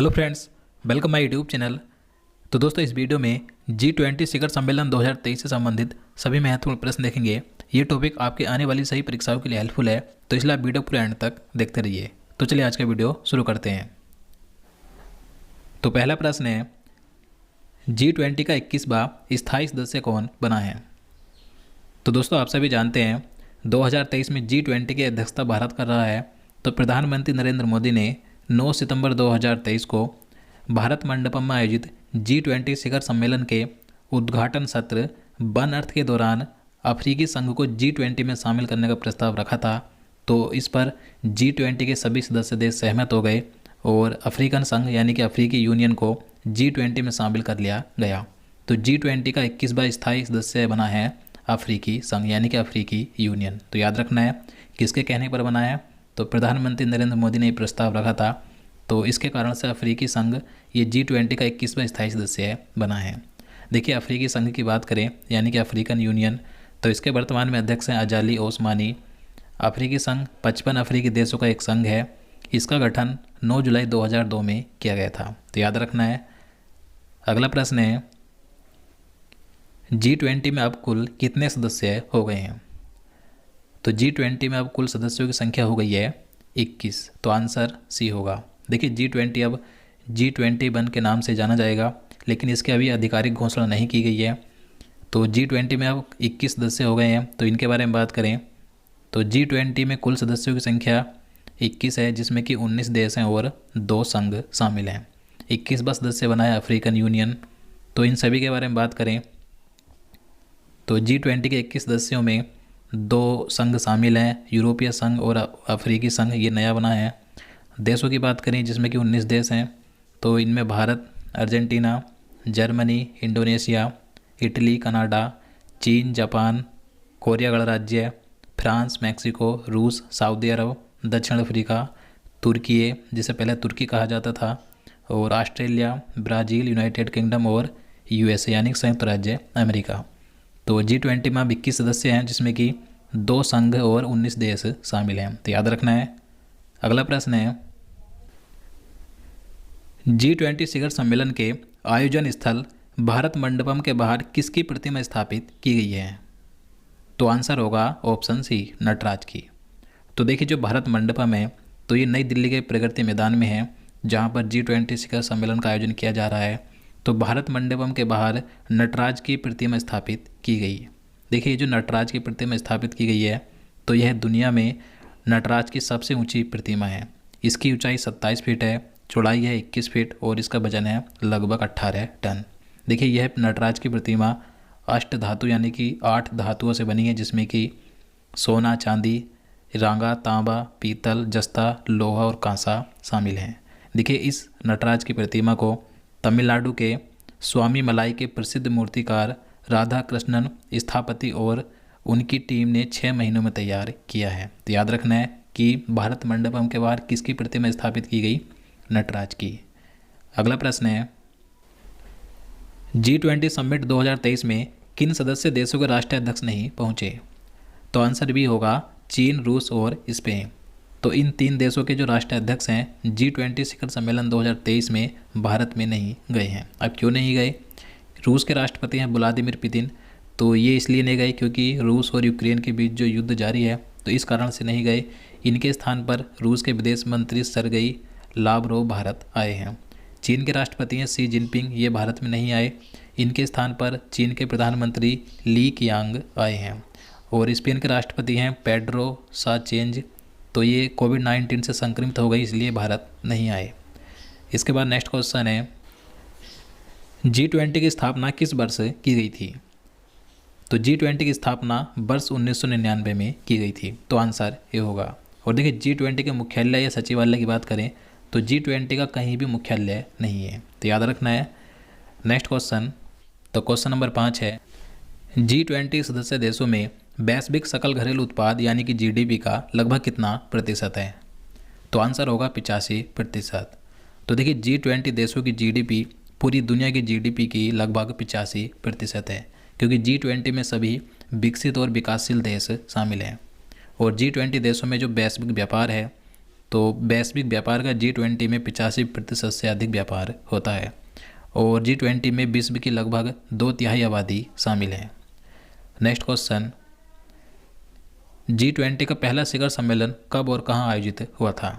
Hello friends, welcome my YouTube channel. तो दोस्तों, इस वीडियो में G20 शिखर सम्मेलन 2023 से संबंधित सभी महत्वपूर्ण प्रश्न देखेंगे। ये टॉपिक आपके आने वाली सही परीक्षाओं के लिए हेल्पफुल है, तो इसलिए आप वीडियो पूरे एंड तक देखते रहिए। तो चलिए आज का वीडियो शुरू करते हैं। तो पहला प्रश्न है, G20 का 21वां स्थायी सदस्य कौन बना है? तो दोस्तों, आप सभी जानते हैं 2023 में G20 की अध्यक्षता भारत कर रहा है। तो प्रधानमंत्री नरेंद्र मोदी ने 9 सितंबर 2023 को भारत मंडपम में आयोजित G20 शिखर सम्मेलन के उद्घाटन सत्र वन अर्थ के दौरान अफ्रीकी संघ को G20 में शामिल करने का प्रस्ताव रखा था। तो इस पर G20 के सभी सदस्य देश सहमत हो गए और अफ्रीकन संघ यानी कि अफ्रीकी यूनियन को G20 में शामिल कर लिया गया। तो G20 का 21वां स्थायी सदस्य बना है अफ्रीकी संघ यानी कि अफ्रीकी यूनियन। तो याद रखना है किसके कहने पर बना है, तो प्रधानमंत्री नरेंद्र मोदी ने ये प्रस्ताव रखा था। तो इसके कारण से अफ्रीकी संघ ये G20 का 21वां स्थायी सदस्य बना है। देखिए, अफ्रीकी संघ की बात करें यानी कि अफ्रीकन यूनियन, तो इसके वर्तमान में अध्यक्ष हैं अजाली ओस्मानी। अफ्रीकी संघ 55 अफ्रीकी देशों का एक संघ है। इसका गठन 9 जुलाई 2002 में किया गया था। तो याद रखना है। अगला प्रश्न है, G20 में अब कुल कितने सदस्य हो गए हैं? तो G20 में अब कुल सदस्यों की संख्या हो गई है 21। तो आंसर सी होगा। देखिए, G20 अब G21 के नाम से जाना जाएगा, लेकिन इसकी अभी आधिकारिक घोषणा नहीं की गई है। तो G20 में अब 21 सदस्य हो गए हैं। तो इनके बारे में बात करें तो G20 में कुल सदस्यों की संख्या 21 है, जिसमें कि 19 देश हैं और 2 संघ शामिल हैं। 21वां सदस्य बना है अफ्रीकन यूनियन। तो इन सभी के बारे में बात करें तो G20 के 21 सदस्यों में 2 संघ शामिल हैं, यूरोपीय संघ और अफ्रीकी संघ, ये नया बना है। देशों की बात करें जिसमें कि 19 देश हैं। तो इनमें Bharat, Argentina, Germany, Indonesia, Italy, Canada, चीन, जापान, कोरिया गणराज्य, फ्रांस, मैक्सिको, रूस, सऊदी अरब, दक्षिण अफ्रीका, तुर्की जिसे पहले तुर्की कहा जाता था, और ऑस्ट्रेलिया, ब्राज़ील, यूनाइटेड किंगडम और USA यानी संयुक्त राज्य अमेरिका। तो G20 में अब 21 सदस्य हैं, जिसमें कि 2 संघ और 19 देश शामिल हैं। तो याद रखना है। अगला प्रश्न है, G20 शिखर सम्मेलन के आयोजन स्थल भारत मंडपम के बाहर किसकी प्रतिमा स्थापित की गई है? तो आंसर होगा ऑप्शन सी, नटराज की। तो देखिए, जो भारत मंडपम है तो ये नई दिल्ली के प्रगति मैदान में है, जहाँ पर G20 शिखर सम्मेलन का आयोजन किया जा रहा है। तो भारत मंडपम के बाहर नटराज की प्रतिमा स्थापित की गई। देखिए, जो नटराज की प्रतिमा स्थापित की गई है तो यह दुनिया में नटराज की सबसे ऊंची प्रतिमा है। इसकी ऊंचाई 27 फीट है, चौड़ाई है 21 फीट और इसका वजन है लगभग 18 टन। देखिए, यह नटराज की प्रतिमा अष्ट धातु यानी कि 8 धातुओं से बनी है, जिसमें कि सोना, चांदी, रांगा, तांबा, पीतल, जस्ता, लोहा और कांसा शामिल हैं। देखिए, इस नटराज की प्रतिमा को तमिलनाडु के स्वामी मलाई के प्रसिद्ध मूर्तिकार राधा कृष्णन स्थापति और उनकी टीम ने 6 महीनों में तैयार किया है। तो याद रखना है कि भारत मंडपम के बाहर किसकी प्रतिमा स्थापित की गई? नटराज की। अगला प्रश्न है, G20 समिट 2023 में किन सदस्य देशों के राष्ट्रीय अध्यक्ष नहीं पहुंचे? तो आंसर भी होगा चीन, रूस और स्पेन। तो इन 3 देशों के जो राष्ट्रीय अध्यक्ष हैं G20 शिखर सम्मेलन 2023 में भारत में नहीं गए हैं। अब क्यों नहीं गए? रूस के राष्ट्रपति हैं व्लादिमीर पुतिन। तो ये इसलिए नहीं गए क्योंकि रूस और यूक्रेन के बीच जो युद्ध जारी है, तो इस कारण से नहीं गए। इनके स्थान पर रूस के विदेश मंत्री सरगेई लावरोव भारत आए हैं। चीन के राष्ट्रपति हैं शी जिनपिंग, ये भारत में नहीं आए। इनके स्थान पर चीन के प्रधानमंत्री ली कीयांग आए हैं। और स्पेन के राष्ट्रपति हैं पेड्रो साचेंज। तो ये कोविड-19 से संक्रमित हो गई, इसलिए भारत नहीं आए। इसके बाद नेक्स्ट क्वेश्चन है, G20 की स्थापना किस वर्ष की गई थी? तो G20 की स्थापना वर्ष 1999 में की गई थी। तो आंसर ये होगा। और देखिए, G20 के मुख्यालय या सचिवालय की बात करें तो G20 का कहीं भी मुख्यालय नहीं है। तो याद रखना है। नेक्स्ट क्वेश्चन, तो क्वेश्चन नंबर 5 है, G20 सदस्य देशों में वैश्विक सकल घरेलू उत्पाद यानी कि GDP का लगभग कितना प्रतिशत है? तो आंसर होगा 85%। तो देखिए, G20 देशों की GDP पूरी दुनिया की GDP की लगभग 85% है, क्योंकि G20 में सभी विकसित और विकासशील देश शामिल हैं। और G20 देशों में जो वैश्विक व्यापार है तो वैश्विक व्यापार का G20 में 85% से अधिक व्यापार होता है और G20 में विश्व की लगभग 2/3 आबादी शामिल है। नेक्स्ट क्वेश्चन, G20 का पहला शिखर सम्मेलन कब और कहाँ आयोजित हुआ था?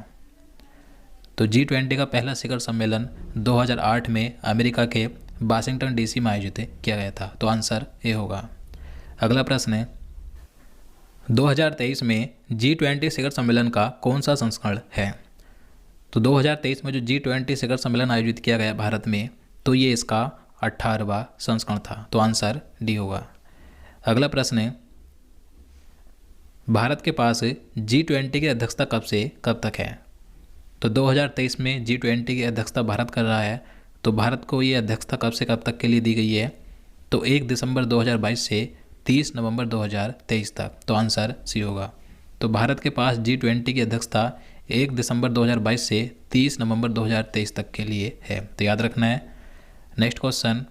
तो G20 का पहला शिखर सम्मेलन 2008 में अमेरिका के वाशिंगटन DC में आयोजित किया गया था। तो आंसर ए होगा। अगला प्रश्न है, 2023 में G20 शिखर सम्मेलन का कौन सा संस्करण है? तो 2023 में जो G20 शिखर सम्मेलन आयोजित किया गया भारत में, तो ये इसका 18वां संस्करण था। तो आंसर डी होगा। अगला प्रश्न है, भारत के पास G20 की अध्यक्षता कब से कब तक है? तो 2023 में G20 की अध्यक्षता भारत कर रहा है। तो भारत को ये अध्यक्षता कब से कब तक के लिए दी गई है? तो 1 दिसंबर 2022 से 30 नवंबर 2023 तक। तो आंसर सी होगा। तो भारत के पास G20 की अध्यक्षता 1 दिसंबर 2022 से 30 नवंबर 2023 तक के लिए है। तो याद रखना है। नेक्स्ट क्वेश्चन,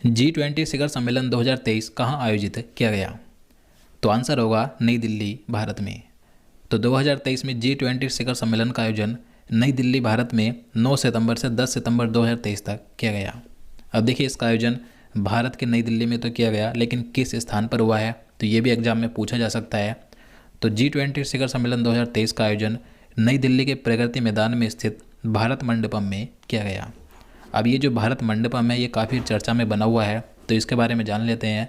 G20 शिखर सम्मेलन 2023 कहाँ आयोजित किया गया? तो आंसर होगा नई दिल्ली, भारत में। तो 2023 में G20 शिखर सम्मेलन का आयोजन नई दिल्ली, भारत में 9 सितंबर से 10 सितंबर 2023 तक किया गया। अब देखिए, इसका आयोजन भारत के नई दिल्ली में तो किया गया, लेकिन किस स्थान पर हुआ है, तो ये भी एग्जाम में पूछा जा सकता है। तो G20 शिखर सम्मेलन 2023 का आयोजन नई दिल्ली के प्रगति मैदान में स्थित भारत मंडपम में किया गया। अब ये जो भारत मंडपम है, ये काफ़ी चर्चा में बना हुआ है, तो इसके बारे में जान लेते हैं।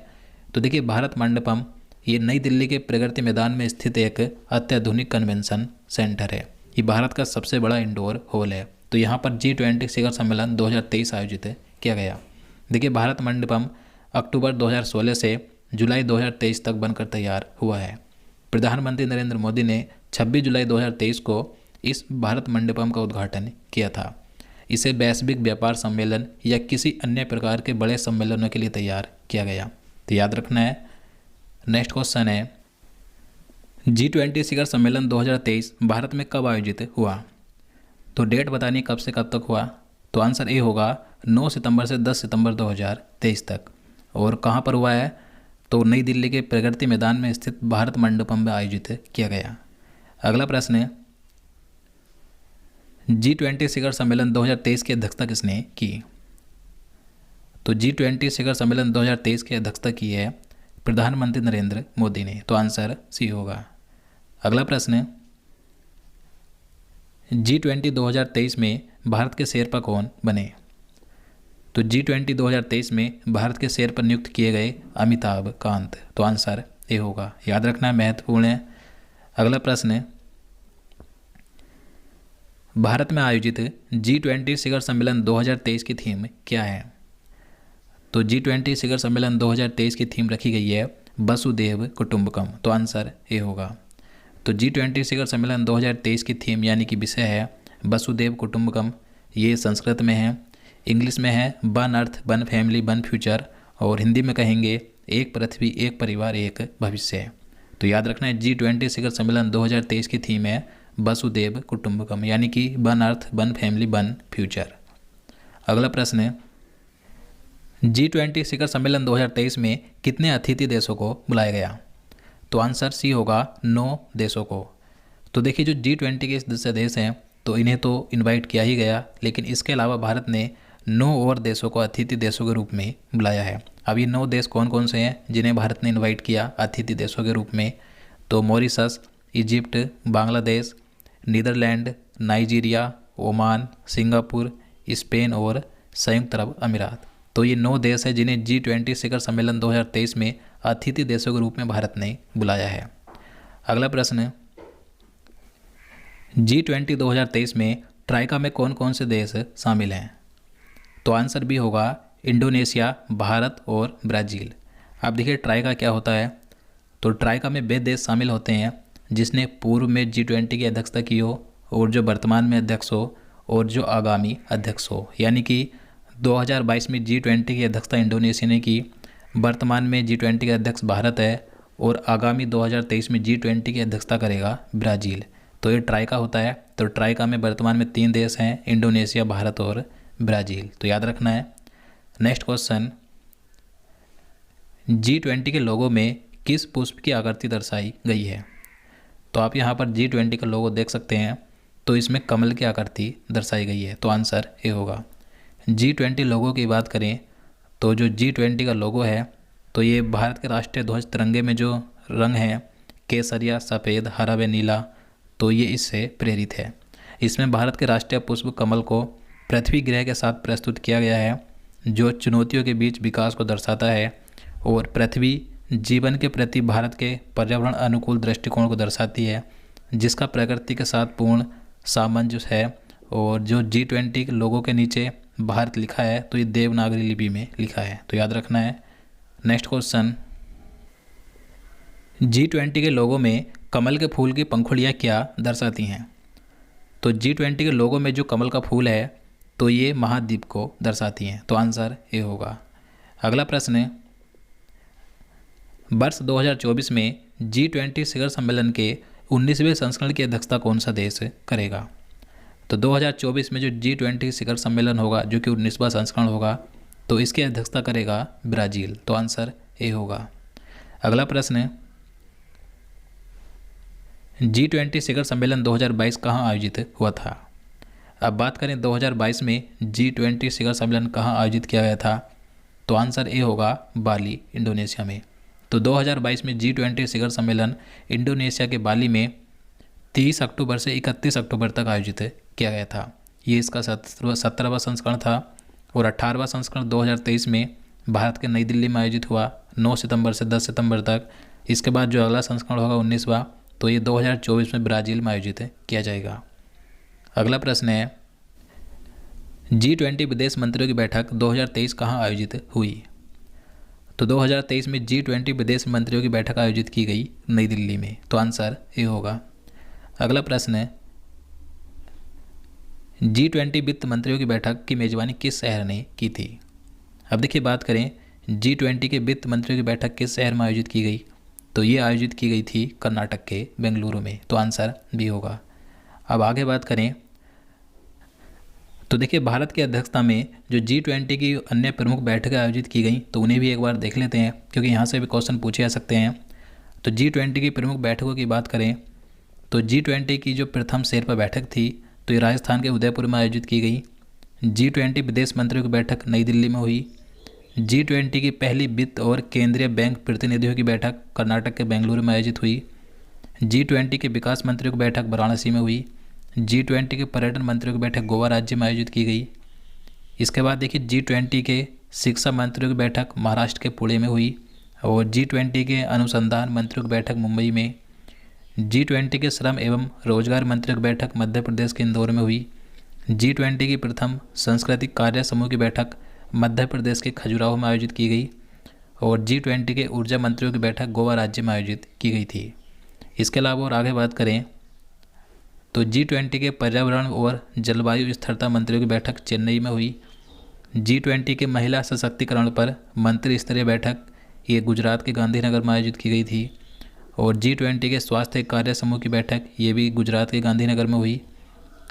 तो देखिए, भारत मंडपम ये नई दिल्ली के प्रगति मैदान में स्थित एक अत्याधुनिक कन्वेंशन सेंटर है। ये भारत का सबसे बड़ा इंडोर हॉल है। तो यहाँ पर G20 शिखर सम्मेलन 2023 आयोजित किया गया। देखिए, भारत मंडपम अक्टूबर 2016 से जुलाई 2023 तक बनकर तैयार हुआ है। प्रधानमंत्री नरेंद्र मोदी ने 26 जुलाई 2023 को इस भारत मंडपम का उद्घाटन किया था। इसे वैश्विक व्यापार सम्मेलन या किसी अन्य प्रकार के बड़े सम्मेलनों के लिए तैयार किया गया। तो याद रखना है। नेक्स्ट क्वेश्चन है, G20 शिखर सम्मेलन 2023 भारत में कब आयोजित हुआ? तो डेट बतानी कब से कब तक हुआ? तो आंसर ए होगा 9 सितंबर से 10 सितंबर 2023 तक। और कहाँ पर हुआ है? तो नई दिल्ली के प्रगति मैदान में स्थित भारत मंडपम में आयोजित किया गया। अगला प्रश्न है, G20 शिखर सम्मेलन 2023 की अध्यक्षता किसने की? तो G20 शिखर सम्मेलन 2023 की अध्यक्षता की है प्रधानमंत्री नरेंद्र मोदी ने। तो आंसर सी होगा। अगला प्रश्न है, G20 2023 में भारत के शेरपा कौन बने? तो G20 2023 में भारत के शेरपा नियुक्त किए गए अमिताभ कांत। तो आंसर ए होगा। याद रखना, महत्वपूर्ण है। अगला प्रश्न है, भारत में आयोजित G20 शिखर सम्मेलन 2023 की थीम क्या है? तो G20 शिखर सम्मेलन 2023 की थीम रखी गई है वसुधैव कुटुंबकम। तो आंसर ए होगा। तो G20 शिखर सम्मेलन 2023 की थीम यानी कि विषय है वसुधैव कुटुंबकम। ये संस्कृत में है, इंग्लिश में है one earth one family one future, और हिंदी में कहेंगे एक पृथ्वी एक परिवार एक भविष्य। तो याद रखना है, G20 शिखर सम्मेलन 2023 की थीम है वसुधैव कुटुंबकम यानी कि one earth one family one future. अगला प्रश्न है, G20 शिखर सम्मेलन 2023 में कितने अतिथि देशों को बुलाया गया? तो आंसर सी होगा 9 देशों को। तो देखिए, जो G20 के सदस्य देश हैं, तो इन्हें तो इनवाइट किया ही गया, लेकिन इसके अलावा भारत ने 9 और देशों को अतिथि देशों के रूप में बुलाया है। अब ये 9 देश कौन कौन से हैं जिन्हें भारत ने इनवाइट किया अतिथि देशों के रूप में? तो Mauritius, Egypt, Bangladesh, Netherland, Nigeria, Oman, Singapore, Spain और संयुक्त अरब अमीरात। तो ये 9 देश हैं जिन्हें G20 शिखर सम्मेलन 2023 में अतिथि देशों के रूप में भारत ने बुलाया है। अगला प्रश्न है, G20 2023 में ट्राइका में कौन कौन से देश शामिल हैं? तो आंसर भी होगा इंडोनेशिया, भारत और ब्राज़ील। आप देखिए, ट्राइका क्या होता है? तो ट्राइका में वे देश शामिल होते हैं जिसने पूर्व में G20 की अध्यक्षता की हो, और जो वर्तमान में अध्यक्ष हो, और जो आगामी अध्यक्ष हो। यानी कि 2022 में G20 की अध्यक्षता इंडोनेशिया ने की, वर्तमान में G20 के अध्यक्ष भारत है, और आगामी 2023 में G20 की अध्यक्षता करेगा ब्राज़ील। तो ये ट्राइका होता है। तो ट्राइका में वर्तमान में 3 देश हैं, इंडोनेशिया, भारत और ब्राज़ील। तो याद रखना है। नेक्स्ट क्वेश्चन, G20 के लोगों में किस पुष्प की आकृति दर्शाई गई है? तो आप यहाँ पर G20 का लोगो देख सकते हैं। तो इसमें कमल की आकृति दर्शाई गई है, तो आंसर ए होगा। G20 लोगो की बात करें तो जो G20 का लोगो है तो ये भारत के राष्ट्रीय ध्वज तिरंगे में जो रंग है केसरिया, सफ़ेद, हरा व नीला, तो ये इससे प्रेरित है। इसमें भारत के राष्ट्रीय पुष्प कमल को पृथ्वी ग्रह के साथ प्रस्तुत किया गया है, जो चुनौतियों के बीच विकास को दर्शाता है और पृथ्वी जीवन के प्रति भारत के पर्यावरण अनुकूल दृष्टिकोण को दर्शाती है, जिसका प्रकृति के साथ पूर्ण सामंजस्य है। और जो G20 लोगों के नीचे भारत लिखा है तो ये देवनागरी लिपि में लिखा है, तो याद रखना है। नेक्स्ट क्वेश्चन, G20 के लोगों में कमल के फूल की पंखुड़ियाँ क्या दर्शाती हैं? तो G20 के लोगों में जो कमल का फूल है तो ये महाद्वीप को दर्शाती हैं, तो आंसर ए होगा। अगला प्रश्न है, वर्ष 2024 में G20 शिखर सम्मेलन के 19वें संस्करण की अध्यक्षता कौन सा देश करेगा? तो 2024 में जो G20 शिखर सम्मेलन होगा, जो कि 19वां संस्करण होगा, तो इसकी अध्यक्षता करेगा ब्राज़ील, तो आंसर ए होगा। अगला प्रश्न है, G20 शिखर सम्मेलन 2022 कहाँ आयोजित हुआ था? अब बात करें 2022 में G20 शिखर सम्मेलन कहाँ आयोजित किया गया था, तो आंसर ए होगा बाली, इंडोनेशिया में। तो 2022 में G20 शिखर सम्मेलन इंडोनेशिया के बाली में 30 अक्टूबर से 31 अक्टूबर तक आयोजित किया गया था। ये इसका 17वां संस्करण था और 18वां संस्करण 2023 में भारत के नई दिल्ली में आयोजित हुआ 9 सितंबर से 10 सितंबर तक। इसके बाद जो अगला संस्करण होगा 19वां, तो ये 2024 में ब्राज़ील में आयोजित किया जाएगा। अगला प्रश्न है, G20 विदेश मंत्रियों की बैठक 2023 कहाँ आयोजित हुई? तो 2023 में G20 विदेश मंत्रियों की बैठक आयोजित की गई नई दिल्ली में, तो आंसर ए होगा। अगला प्रश्न है, G20 वित्त मंत्रियों की बैठक की मेजबानी किस शहर ने की थी? अब देखिए, बात करें G20 के वित्त मंत्रियों की बैठक किस शहर में आयोजित की गई, तो ये आयोजित की गई थी कर्नाटक के बेंगलुरु में, तो आंसर बी होगा। अब आगे बात करें तो देखिए, भारत की अध्यक्षता में जो G20 की अन्य प्रमुख बैठकें आयोजित की गई, तो उन्हें भी एक बार देख लेते हैं, क्योंकि यहाँ से भी क्वेश्चन पूछे जा सकते हैं। तो G20 की प्रमुख बैठकों की बात करें तो G20 की जो प्रथम शेरपा बैठक थी, तो ये राजस्थान के उदयपुर में आयोजित की गई। G20 विदेश मंत्रियों की बैठक नई दिल्ली में हुई। G20 की पहली वित्त और केंद्रीय बैंक प्रतिनिधियों की बैठक कर्नाटक के बेंगलुरु में आयोजित हुई। G20 के विकास मंत्रियों की बैठक वाराणसी में हुई। G20 के पर्यटन मंत्रियों की बैठक गोवा राज्य में आयोजित की गई। इसके बाद देखिए, G20 के शिक्षा मंत्रियों की बैठक महाराष्ट्र के पुणे में हुई और G20 के अनुसंधान मंत्रियों की बैठक मुंबई में। G20 के श्रम एवं रोजगार मंत्रियों की बैठक मध्य प्रदेश के इंदौर में हुई। G20 की प्रथम सांस्कृतिक कार्य समूह की बैठक मध्य प्रदेश के खजुराहो में आयोजित की गई और G20 के ऊर्जा मंत्रियों की बैठक गोवा राज्य में आयोजित की गई थी। इसके अलावा और आगे बात करें तो G20 के पर्यावरण और जलवायु स्थिरता मंत्रियों की बैठक चेन्नई में हुई। G20 के महिला सशक्तिकरण पर मंत्री स्तरीय बैठक ये गुजरात के गांधीनगर में आयोजित की गई थी और G20 के स्वास्थ्य कार्य समूह की बैठक ये भी गुजरात के गांधीनगर में हुई।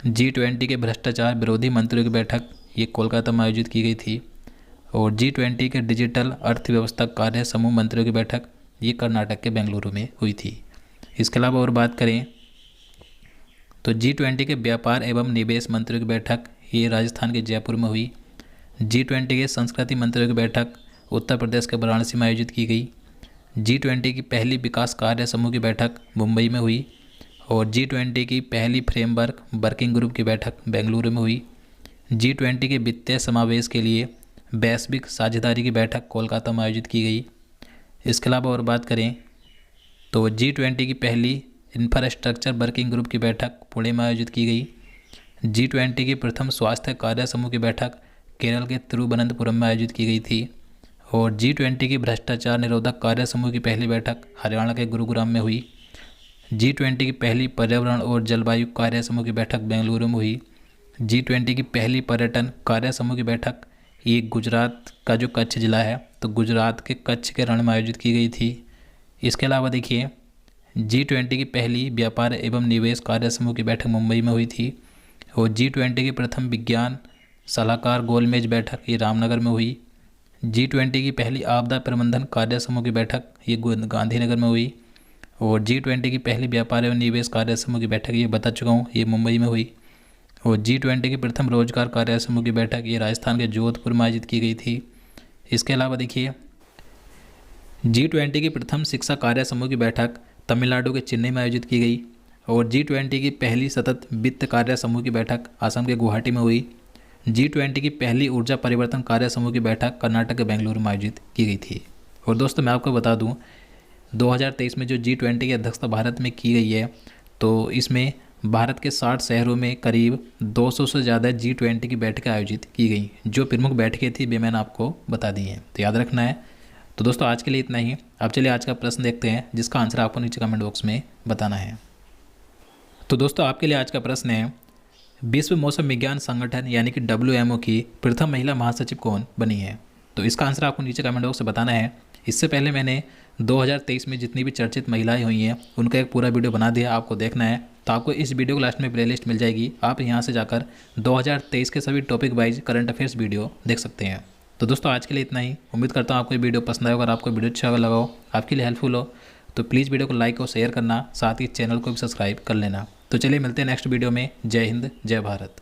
G20 के भ्रष्टाचार विरोधी मंत्रियों की बैठक ये कोलकाता में आयोजित की गई थी और G20 के डिजिटल अर्थव्यवस्था कार्य समूह मंत्रियों की बैठक ये कर्नाटक के बेंगलुरु में हुई थी। इसके अलावा और बात करें तो G20 के व्यापार एवं निवेश मंत्रियों की बैठक ये राजस्थान के जयपुर में हुई। G20 के संस्कृति मंत्रियों की बैठक उत्तर प्रदेश के वाराणसी में आयोजित की गई। G20 की पहली विकास कार्य समूह की बैठक मुंबई में हुई और G20 की पहली फ्रेमवर्क वर्किंग ग्रुप की बैठक बेंगलुरु में हुई। G20 के वित्तीय समावेश के लिए वैश्विक साझेदारी की बैठक कोलकाता में आयोजित की गई। इसके अलावा और बात करें तो G20 की पहली इंफ्रास्ट्रक्चर वर्किंग ग्रुप की बैठक पुणे में आयोजित की गई। G20 की प्रथम स्वास्थ्य कार्य समूह की बैठक केरल के तिरुवनंतपुरम में आयोजित की गई थी और G20 की भ्रष्टाचार निरोधक कार्य समूह की पहली बैठक हरियाणा के गुरुग्राम में हुई। G20 की पहली पर्यावरण और जलवायु कार्य समूह की बैठक बेंगलुरु में हुई। G20 की पहली पर्यटन कार्य समूह की बैठक ये गुजरात का जो कच्छ जिला है, तो गुजरात के कच्छ के रण में आयोजित की गई थी। इसके अलावा देखिए, G20 की पहली व्यापार एवं निवेश कार्य समूह की बैठक मुंबई में हुई थी और G20 की प्रथम विज्ञान सलाहकार गोलमेज बैठक ये रामनगर में हुई। G20 की पहली आपदा प्रबंधन कार्य समूह की बैठक ये गांधीनगर में हुई और G20 की पहली व्यापार एवं निवेश कार्य समूह की बैठक ये बता चुका हूँ, ये मुंबई में हुई। और G20 की प्रथम रोजगार कार्य समूह की बैठक ये राजस्थान के जोधपुर में आयोजित की गई थी। इसके अलावा देखिए G20 की प्रथम शिक्षा कार्य समूह की बैठक तमिलनाडु के चेन्नई में आयोजित की गई। और G20 की पहली सतत वित्त कार्य समूह की बैठक असम के गुवाहाटी में हुई। G20 की पहली ऊर्जा परिवर्तन कार्य समूह की बैठक कर्नाटक के बेंगलुरु में आयोजित की गई थी। और दोस्तों मैं आपको बता दूं 2023 में जो G20 की अध्यक्षता भारत में की गई है, तो इसमें भारत के 60 शहरों में करीब 200 से ज़्यादा G20 की बैठकें आयोजित की गई। जो प्रमुख बैठकें थी वे मैंने आपको बता दी हैं, तो याद रखना है। तो दोस्तों आज के लिए इतना ही। अब चलिए आज का प्रश्न देखते हैं, जिसका आंसर आपको नीचे कमेंट बॉक्स में बताना है। तो दोस्तों आपके लिए आज का प्रश्न है, विश्व मौसम विज्ञान संगठन यानी कि WMO की प्रथम महिला महासचिव कौन बनी है? तो इसका आंसर आपको नीचे कमेंट बॉक्स में बताना है। इससे पहले मैंने 2023 में जितनी भी चर्चित महिलाएं हुई हैं उनका एक पूरा वीडियो बना दिया, आपको देखना है। तो आपको इस वीडियो को लास्ट में प्लेलिस्ट मिल जाएगी, आप यहाँ से जाकर 2023 के सभी topic wise current affairs video देख सकते हैं। तो दोस्तों आज के लिए इतना ही। उम्मीद करता हूँ आपको ये वीडियो पसंद आएगा। अगर आपको वीडियो अच्छा लगा हो, आपके लिए हेल्पफुल हो, तो प्लीज़ वीडियो को लाइक और शेयर करना, साथ ही चैनल को भी सब्सक्राइब कर लेना। तो चलिए मिलते हैं नेक्स्ट वीडियो में। जय हिंद, जय भारत।